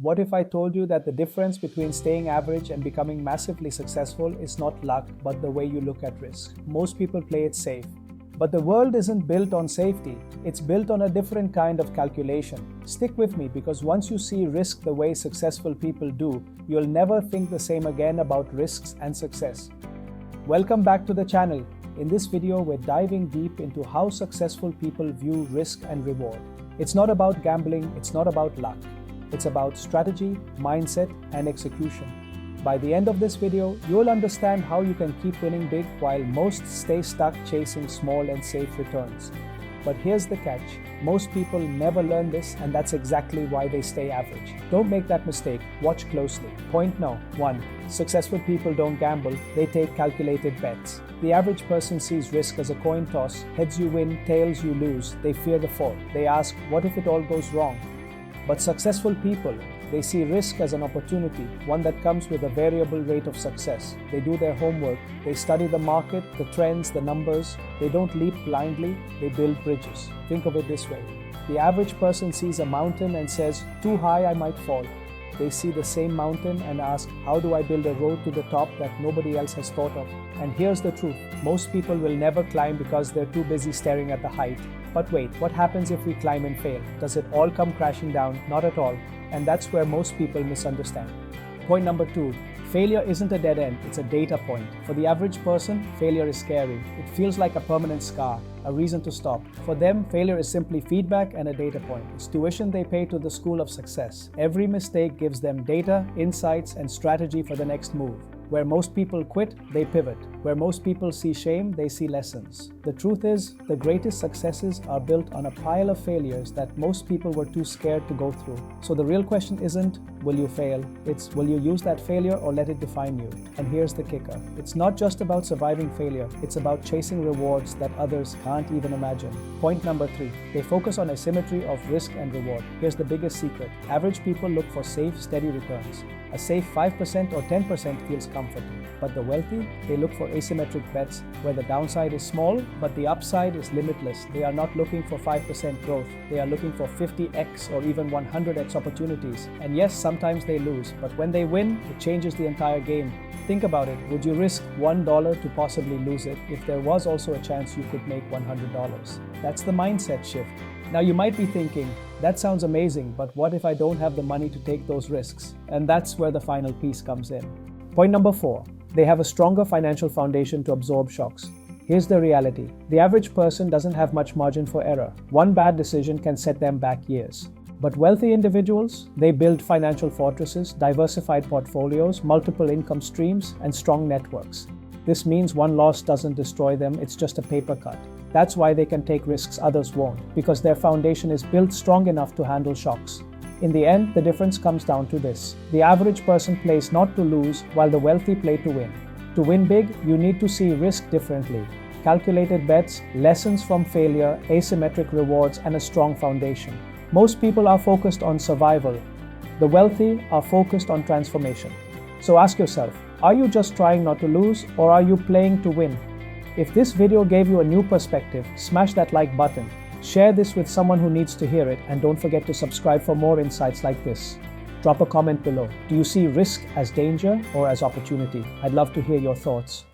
What if I told you that the difference between staying average and becoming massively successful is not luck, but the way you look at risk? Most people play it safe. But the world isn't built on safety, it's built on a different kind of calculation. Stick with me, because once you see risk the way successful people do, you'll never think the same again about risks and success. Welcome back to the channel. In this video, we're diving deep into how successful people view risk and reward. It's not about gambling, it's not about luck. It's about strategy, mindset, and execution. By the end of this video, you'll understand how you can keep winning big while most stay stuck chasing small and safe returns. But here's the catch. Most people never learn this, and that's exactly why they stay average. Don't make that mistake. Watch closely. Point no. 1. Successful people don't gamble, they take calculated bets. The average person sees risk as a coin toss. Heads you win, tails you lose. They fear the fall. They ask, what if it all goes wrong? But successful people, they see risk as an opportunity, one that comes with a variable rate of success. They do their homework, they study the market, the trends, the numbers. They don't leap blindly, they build bridges. Think of it this way. The average person sees a mountain and says, too high, I might fall. They see the same mountain and ask, how do I build a road to the top that nobody else has thought of? And here's the truth. Most people will never climb because they're too busy staring at the height. But wait, what happens if we climb and fail? Does it all come crashing down? Not at all. And that's where most people misunderstand. Point number 2. Failure isn't a dead end, it's a data point. For the average person, failure is scary. It feels like a permanent scar, a reason to stop. For them, failure is simply feedback and a data point. It's tuition they pay to the school of success. Every mistake gives them data, insights, and strategy for the next move. Where most people quit, they pivot. Where most people see shame, they see lessons. The truth is, the greatest successes are built on a pile of failures that most people were too scared to go through. So the real question isn't, will you fail? It's, will you use that failure or let it define you? And here's the kicker. It's not just about surviving failure, it's about chasing rewards that others can't even imagine. Point number 3. They focus on asymmetry of risk and reward. Here's the biggest secret. Average people look for safe, steady returns. A safe 5% or 10% feels comforting. But the wealthy, they look for asymmetric bets where the downside is small, but the upside is limitless. They are not looking for 5% growth. They are looking for 50x or even 100x opportunities. And yes, sometimes they lose, but when they win, it changes the entire game. Think about it. Would you risk $1 to possibly lose it if there was also a chance you could make $100? That's the mindset shift. Now you might be thinking, that sounds amazing, but what if I don't have the money to take those risks? And that's where the final piece comes in. Point number 4. They have a stronger financial foundation to absorb shocks. Here's the reality. The average person doesn't have much margin for error. One bad decision can set them back years. But wealthy individuals, they build financial fortresses, diversified portfolios, multiple income streams, and strong networks. This means one loss doesn't destroy them, it's just a paper cut. That's why they can take risks others won't, because their foundation is built strong enough to handle shocks. In the end, the difference comes down to this. The average person plays not to lose, while the wealthy play to win. To win big, you need to see risk differently. Calculated bets, lessons from failure, asymmetric rewards, and a strong foundation. Most people are focused on survival. The wealthy are focused on transformation. So ask yourself, are you just trying not to lose, or are you playing to win? If this video gave you a new perspective, smash that like button. Share this with someone who needs to hear it, and don't forget to subscribe for more insights like this. Drop a comment below. Do you see risk as danger or as opportunity? I'd love to hear your thoughts.